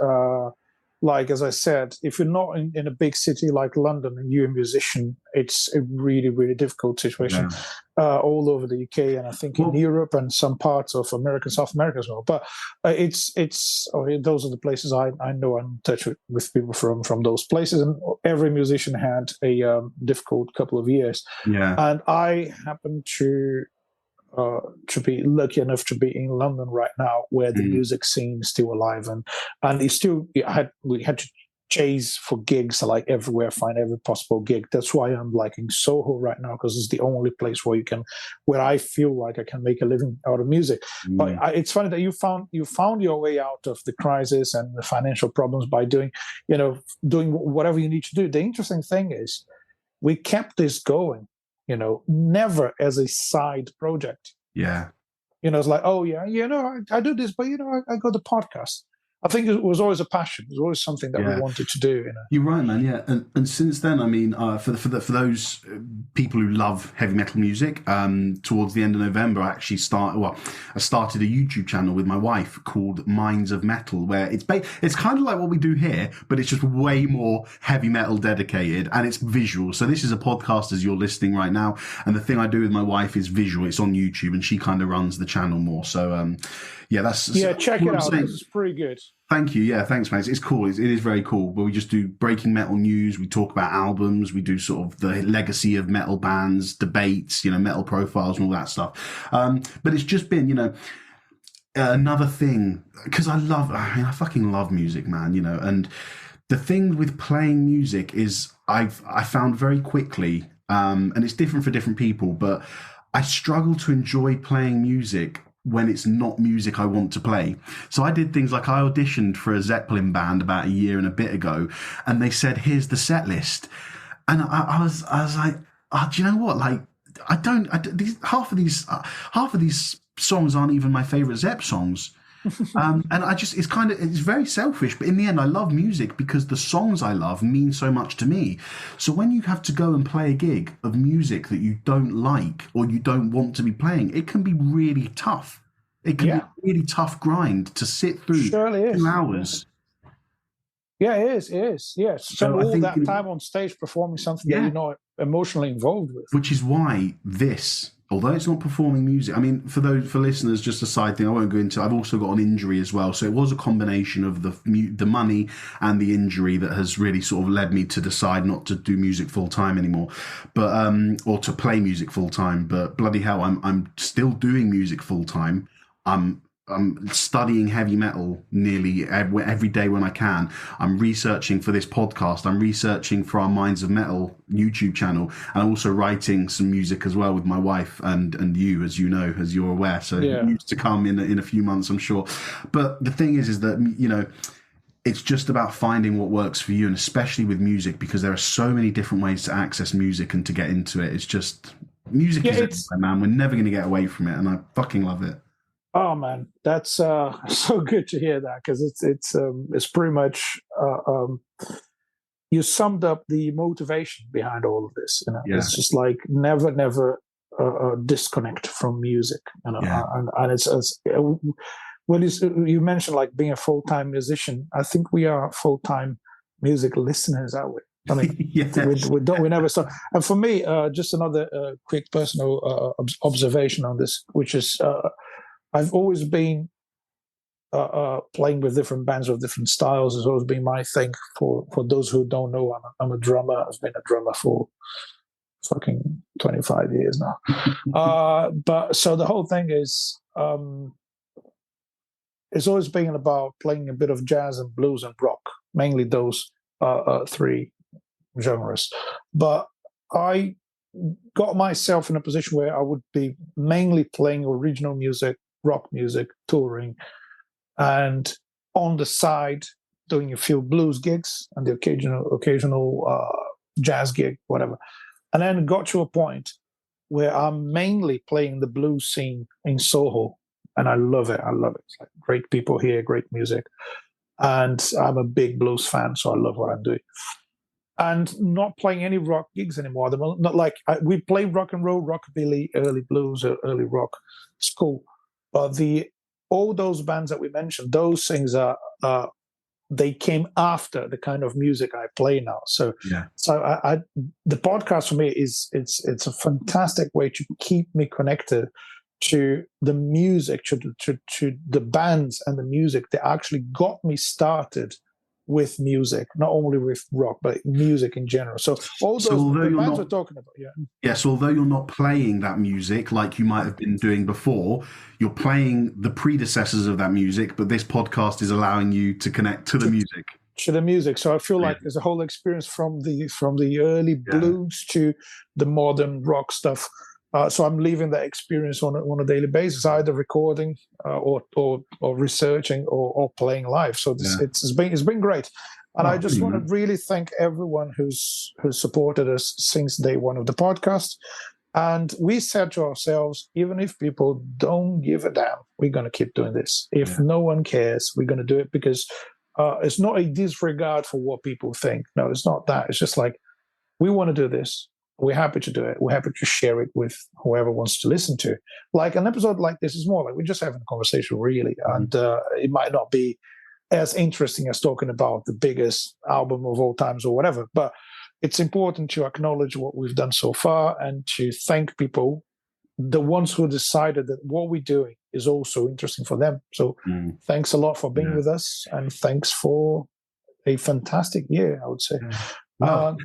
Like, as I said, if you're not in a big city like London and you're a musician, it's a really, really difficult situation all over the UK, and I think in Europe and some parts of America, South America as well. But those are the places I know. I'm in touch with people from those places, and every musician had a difficult couple of years. Yeah, and I happen to be lucky enough to be in London right now, where the music scene is still alive, and it's still. We had to chase for gigs like everywhere, find every possible gig. That's why I'm like in Soho right now, because it's the only place where I feel like I can make a living out of music. But it's funny that you found your way out of the crisis and the financial problems by doing whatever you need to do. The interesting thing is, we kept this going. Never as a side project. Yeah. It's like, I do this, but I got the podcast. I think it was always a passion. It was always something that we wanted to do. You're right, man. Yeah, and since then, I mean, for those people who love heavy metal music, towards the end of November, I started a YouTube channel with my wife called Minds of Metal, where it's kind of like what we do here, but it's just way more heavy metal dedicated, and it's visual. So this is a podcast as you're listening right now, and the thing I do with my wife is visual. It's on YouTube, and she kind of runs the channel more. So check it out. This is pretty good. Thank you. Yeah, thanks, mate. It's cool. It is very cool. But we just do breaking metal news. We talk about albums. We do sort of the legacy of metal bands, debates, metal profiles and all that stuff. But it's just been, another thing, because I fucking love music, man, and the thing with playing music is I found very quickly, and it's different for different people, but I struggle to enjoy playing music when it's not music I want to play. So I did things like I auditioned for a Zeppelin band about a year and a bit ago, and they said, here's the set list. And I was like, do you know what? Like, half of these songs aren't even my favorite Zepp songs. And it's very selfish, but in the end, I love music because the songs I love mean so much to me. So when you have to go and play a gig of music that you don't like or you don't want to be playing, it can be really tough. It can be a really tough grind to sit through 2 hours. Yeah, it is. Yeah, spend all that time on stage performing something that you're not emotionally involved with. Which is why this, although it's not performing music, I mean, for listeners, just a side thing, I won't go into. I've also got an injury as well, so it was a combination of the money and the injury that has really sort of led me to decide not to do music full time anymore, but or to play music full time. But bloody hell, I'm still doing music full time. I'm studying heavy metal nearly every day when I can. I'm researching for this podcast. I'm researching for our Minds of Metal YouTube channel, and I'm also writing some music as well with my wife and you, as you know, as you're aware. So news to come in a few months, I'm sure. But the thing is that it's just about finding what works for you, and especially with music, because there are so many different ways to access music and to get into it. It's just music is everywhere, man. We're never going to get away from it, and I fucking love it. Oh man, that's so good to hear that, because it's pretty much you summed up the motivation behind all of this. It's just like never disconnect from music. And it's when you mentioned like being a full-time musician, I think we are full-time music listeners, are we? I mean, yes. we never stop. And for me, just another quick personal observation on this, which is I've always been playing with different bands of different styles. Has always been my thing. For those who don't know, I'm a drummer. I've been a drummer for fucking 25 years now. But so the whole thing is, it's always been about playing a bit of jazz and blues and rock, mainly those three genres. But I got myself in a position where I would be mainly playing original music, rock music, touring, and on the side doing a few blues gigs and the occasional jazz gig, whatever. And then it got to a point where I'm mainly playing the blues scene in Soho, and I love it. It's like great people here, great music, and I'm a big blues fan, so I love what I'm doing. And not playing any rock gigs anymore. Not like we play rock and roll, rockabilly, early blues, early rock. It's cool, but all those bands that we mentioned, those things are they came after the kind of music I play now. So the podcast for me is it's a fantastic way to keep me connected to the music, to the bands and the music that actually got me started with music, not only with rock, but music in general. So all those the bands we're talking about, Yes, although you're not playing that music like you might have been doing before, you're playing the predecessors of that music, but this podcast is allowing you to connect to the music. To the music. So I feel like there's a whole experience from the early blues to the modern rock stuff. So I'm leaving that experience on a daily basis, either recording or researching or playing live. So it's been great, and I just want to really thank everyone who's supported us since day one of the podcast. And we said to ourselves, even if people don't give a damn, we're going to keep doing this. If no one cares, we're going to do it, because it's not a disregard for what people think. No, it's not that. It's just like, we want to do this. We're happy to do it. We're happy to share it with whoever wants to listen to. Like an episode like this is more like we're just having a conversation, really. And it might not be as interesting as talking about the biggest album of all times or whatever. But it's important to acknowledge what we've done so far and to thank people, the ones who decided that what we're doing is also interesting for them. So thanks a lot for being with us. And thanks for a fantastic year, I would say. Well,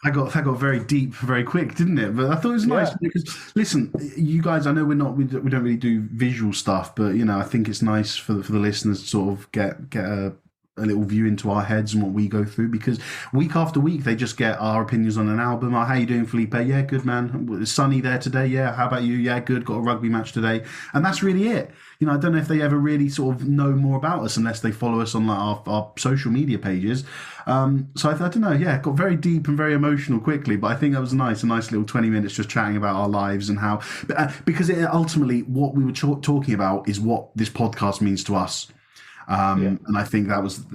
I got very deep very quick, didn't it? But I thought it was nice because, listen, you guys, I know we don't really do visual stuff, but I think it's nice for the listeners to sort of get a little view into our heads and what we go through, because week after week they just get our opinions on an album. Oh, how you doing, Felipe? Yeah, good, man. It's sunny there today. Yeah, how about you? Yeah, good. Got a rugby match today, and that's really it. I don't know if they ever really sort of know more about us unless they follow us on like our social media pages. So I don't know. Yeah, it got very deep and very emotional quickly, but I think that was a nice little 20 minutes just chatting about our lives and how, because ultimately what we were talking about is what this podcast means to us. And I think that was,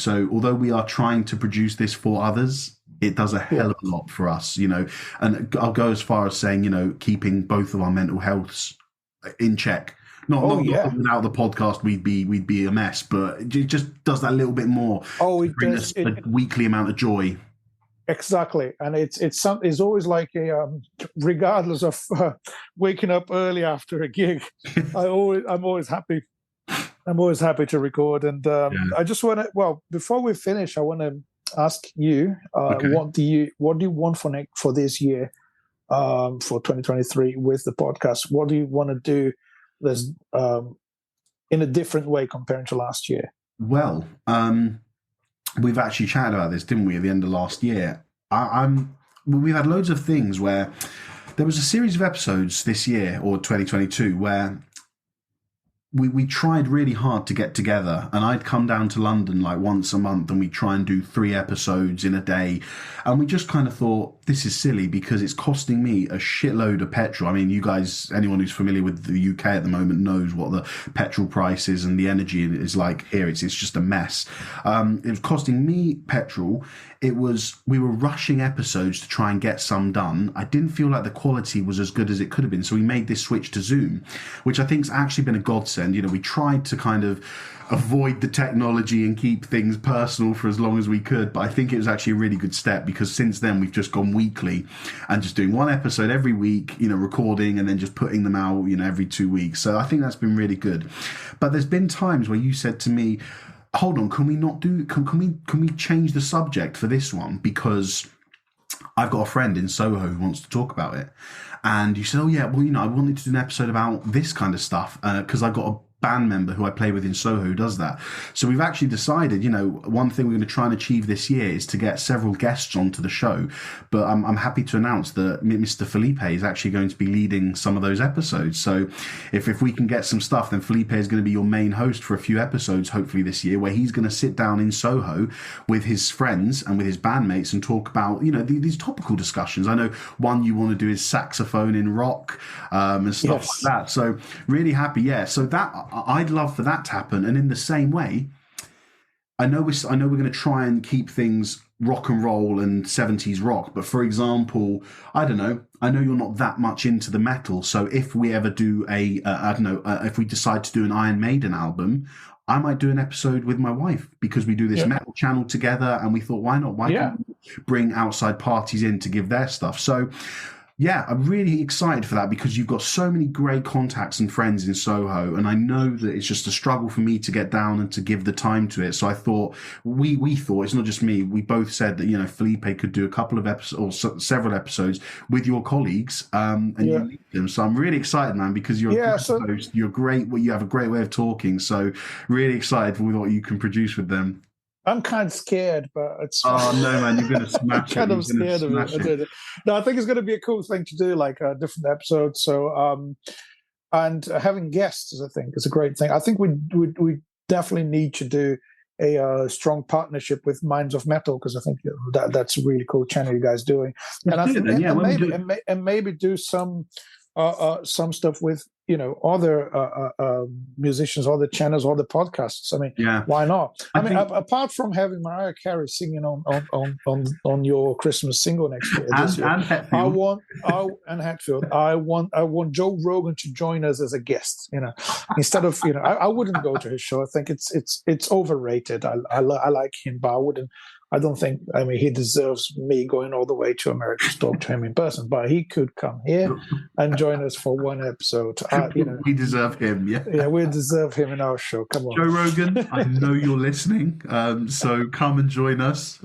so although we are trying to produce this for others, it does a hell of a lot for us, and I'll go as far as saying, keeping both of our mental healths in check. Not without the podcast, we'd be a mess, but it just does that little bit more. It does. A weekly amount of joy. Exactly, and it's always like regardless of waking up early after a gig, I'm always happy. I'm always happy to record, and I just want to. Well, before we finish, I want to ask you, what do you want for this year, for 2023 with the podcast? What do you want to do that's in a different way compared to last year? Well, we've actually chatted about this, didn't we, at the end of last year? We've had loads of things where there was a series of episodes this year or 2022 where we tried really hard to get together, and I'd come down to London like once a month, and we try and do 3 episodes in a day, and we just kind of thought this is silly because it's costing me a shitload of petrol. I mean, you guys, anyone who's familiar with the UK at the moment knows what the petrol price is and the energy is like here. It's just a mess. It was costing me petrol. We were rushing episodes to try and get some done. I didn't feel like the quality was as good as it could have been, so we made this switch to Zoom, which I think's actually been a godsend. You know, we tried to kind of avoid the technology and keep things personal for as long as we could, but I think it was actually a really good step, because since then we've just gone weekly and just doing 1 episode every week, you know, recording and then just putting them out, you know, every 2 weeks. So I think that's been really good. But there's been times where you said to me, hold on, can we change the subject for this one, because I've got a friend in Soho who wants to talk about it. And you said, oh yeah, well, you know, I wanted to do an episode about this kind of stuff, because I've got a band member who I play with in Soho who does that. So we've actually decided, you know, one thing we're going to try and achieve this year is to get several guests onto the show. But I'm happy to announce that Mr. Felipe is actually going to be leading some of those episodes. So if we can get some stuff, then Felipe is going to be your main host for a few episodes, hopefully this year, where he's going to sit down in Soho with his friends and with his bandmates and talk about, you know, these topical discussions. I know one you want to do is saxophone in rock, and stuff like that. So really happy. Yeah. So that, I'd love for that to happen. And in the same way, I know we're going to try and keep things rock and roll and 70s rock. But for example, I don't know, I know you're not that much into the metal. So if we ever do if we decide to do an Iron Maiden album, I might do an episode with my wife, because we do this metal channel together, and we thought, why not? Why can't we bring outside parties in to give their stuff? So yeah, I'm really excited for that, because you've got so many great contacts and friends in Soho, and I know that it's just a struggle for me to get down and to give the time to it. So I thought, we thought, it's not just me, we both said that, you know, Felipe could do a couple of episodes or several episodes with your colleagues, and you lead them. So I'm really excited, man, because you're a great host, you have a great way of talking. So really excited with what you can produce with them. I'm kind of scared, but it's... Oh, no, man, you're going to smash it. I'm kind of scared of it. No, I think it's going to be a cool thing to do, like a different episode. So, and having guests, I think, is a great thing. I think we definitely need to do a strong partnership with Minds of Metal, because I think that's a really cool channel you guys doing. And maybe do some stuff with, you know, other musicians, other channels, other podcasts. I mean, why not? I mean, apart from having Mariah Carey singing on your Christmas single next year, and Hetfield. And Hetfield. I want Joe Rogan to join us as a guest. You know, instead of, you know, I wouldn't go to his show. I think it's overrated. I like him, but I don't think, I mean, he deserves me going all the way to America to talk to him in person, but he could come here and join us for one episode. You know, we deserve him, yeah, we deserve him in our show. Come on, Joe Rogan, I know you're listening, so come and join us.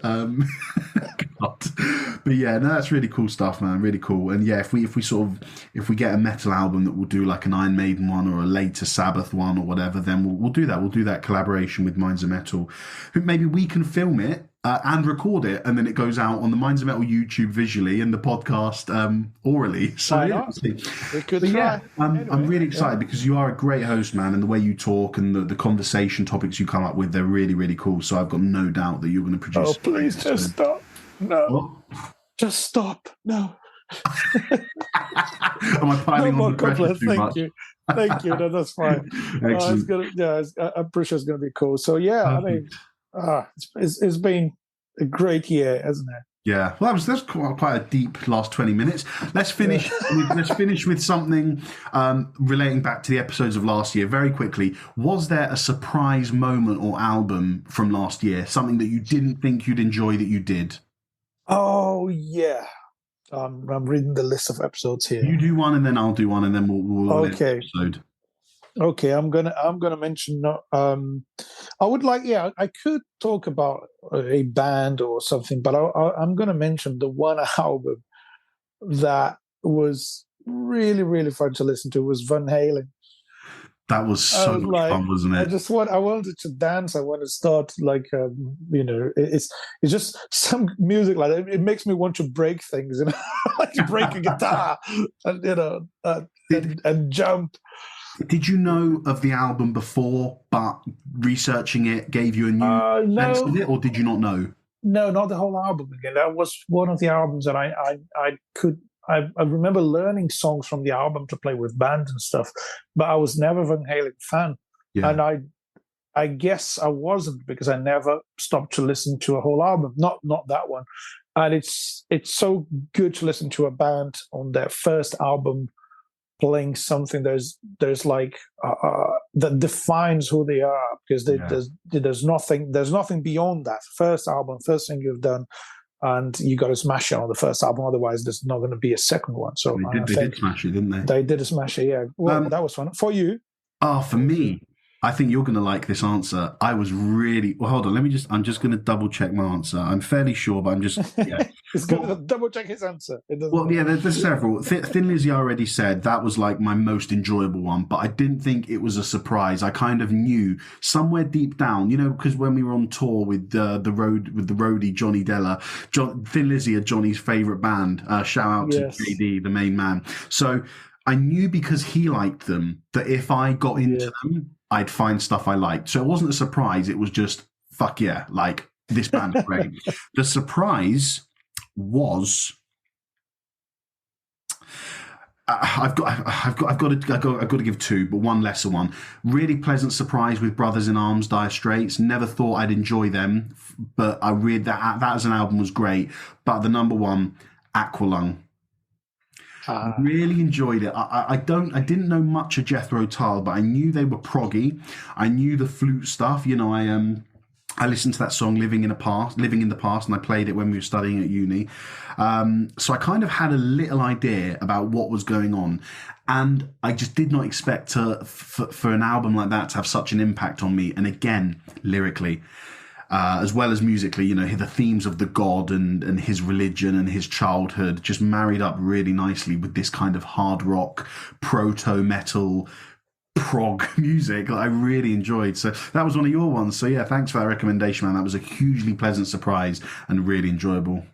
But yeah, no, that's really cool stuff, man. Really cool. And yeah, if we get a metal album that will do like an Iron Maiden one or a later Sabbath one or whatever, then we'll do that. We'll do that collaboration with Minds of Metal. Maybe we can film it and record it, and then it goes out on the Minds of Metal YouTube visually and the podcast orally. So we could try. I'm really excited because you are a great host, man, and the way you talk and the conversation topics you come up with, they're really, really cool. So I've got no doubt that you're going to produce. Oh, please just stop. No. What? Just stop. No. Am I piling on the pressure too much? Thank you. No, that's fine. I'm pretty sure it's going to be cool. So yeah, I mean, it's been a great year, hasn't it? Yeah, well, that's quite a deep last 20 minutes. Let's finish. Let's finish with something relating back to the episodes of last year. Very quickly, was there a surprise moment or album from last year? Something that you didn't think you'd enjoy that you did? Oh yeah, I'm reading the list of episodes here. You do one, and then I'll do one, and then we'll okay. Episode. Okay, I'm gonna mention. I would like. Yeah, I could talk about a band or something, but I'm gonna mention the one album that was really, really fun to listen to. Was Van Halen. That was so much fun, wasn't it? I wanted to dance. I want to start like, it's just some music like that. It makes me want to break things, like break a guitar, and and jump. Did you know of the album before, but researching it gave you a new sense of it, or did you not know? No, not the whole album again. That was one of the albums that I remember learning songs from the album to play with band and stuff, but I was never a Van Halen fan. Yeah. And I guess I wasn't because I never stopped to listen to a whole album. Not that one. And it's so good to listen to a band on their first album playing something there's like that defines who they are, because there's nothing beyond that first album, first thing you've done, and you got to smash it on the first album. Otherwise, there's not going to be a second one. So they did smash it, didn't they? They did smash it. Yeah. Well, that was fun for you. For me, I think you're going to like this answer. I was really... Well, hold on. I'm just going to double check my answer. I'm fairly sure, but I'm just... Yeah. He's going to double check his answer. There's several. Thin Lizzy already said that was like my most enjoyable one, but I didn't think it was a surprise. I kind of knew somewhere deep down, because when we were on tour with the roadie Johnny Della, Thin Lizzy are Johnny's favourite band. Shout out to JD, the main man. So I knew because he liked them that if I got into them, I'd find stuff I liked. So it wasn't a surprise. It was just, fuck yeah, like, this band's great. The surprise was... I've got to give two, but one lesser one. Really pleasant surprise with Brothers in Arms, Dire Straits. Never thought I'd enjoy them, but I read that as an album was great. But the number one, Aqualung. Really enjoyed it. I didn't know much of Jethro Tull, but I knew they were proggy. I knew the flute stuff. I listened to that song Living in the Past, and I played it when we were studying at uni. So I kind of had a little idea about what was going on. And I just did not expect for an album like that to have such an impact on me. And again, lyrically, as well as musically, the themes of the god and his religion and his childhood just married up really nicely with this kind of hard rock, proto-metal, prog music that I really enjoyed. So that was one of your ones. So yeah, thanks for that recommendation, man. That was a hugely pleasant surprise and really enjoyable.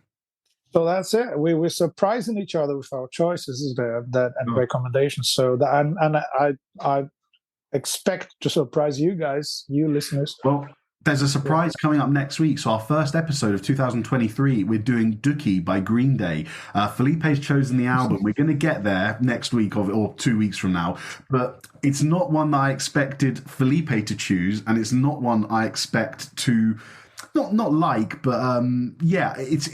So that's it. We're surprising each other with our choices and recommendations. So I expect to surprise you guys, you listeners. Well, there's a surprise coming up next week. So our first episode of 2023, we're doing Dookie by Green Day. Felipe's chosen the album. We're going to get there next week or 2 weeks from now. But it's not one that I expected Felipe to choose. And it's not one I expect to, not like, but it's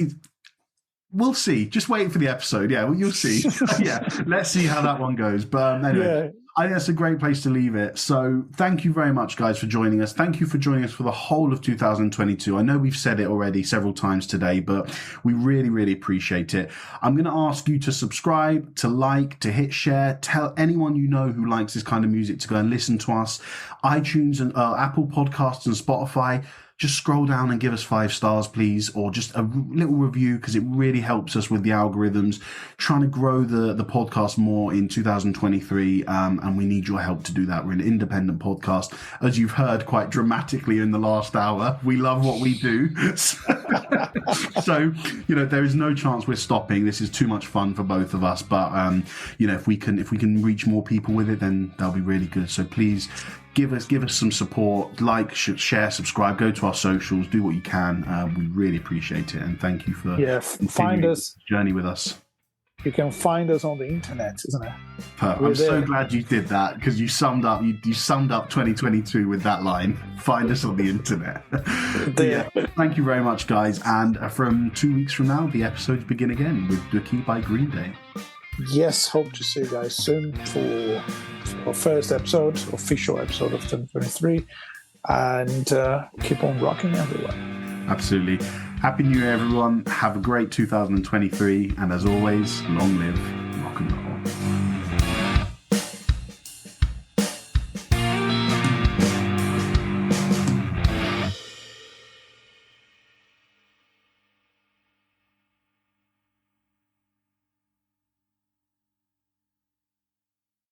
we'll see. Just wait for the episode. Yeah, you'll see. Yeah, let's see how that one goes. But anyway, I think that's a great place to leave it. So thank you very much, guys, for joining us. Thank you for joining us for the whole of 2022. I know we've said it already several times today, but we really, really appreciate it. I'm going to ask you to subscribe, to like, to hit share. Tell anyone you know who likes this kind of music to go and listen to us. iTunes and Apple Podcasts and Spotify. Just scroll down and give us 5 stars, please, or just a little review, because it really helps us with the algorithms, trying to grow the podcast more in 2023, and we need your help to do that. We're an independent podcast, as you've heard quite dramatically in the last hour. We love what we do. So, there is no chance we're stopping. This is too much fun for both of us, but, if we can reach more people with it, then that'll be really good. So please, give us some support, like, share, subscribe, go to our socials, do what you can. We really appreciate it, and thank you for find us journey with us. You can find us on the internet, isn't it? I'm so glad you did that, because you summed up 2022 with that line. Find us on the internet. Thank you very much, guys. And from 2 weeks from now, the episodes begin again with Dookie by Green Day. Yes, hope to see you guys soon for our first official episode of 2023, and keep on rocking, everyone. Absolutely. Happy New Year, everyone. Have a great 2023, and as always, long live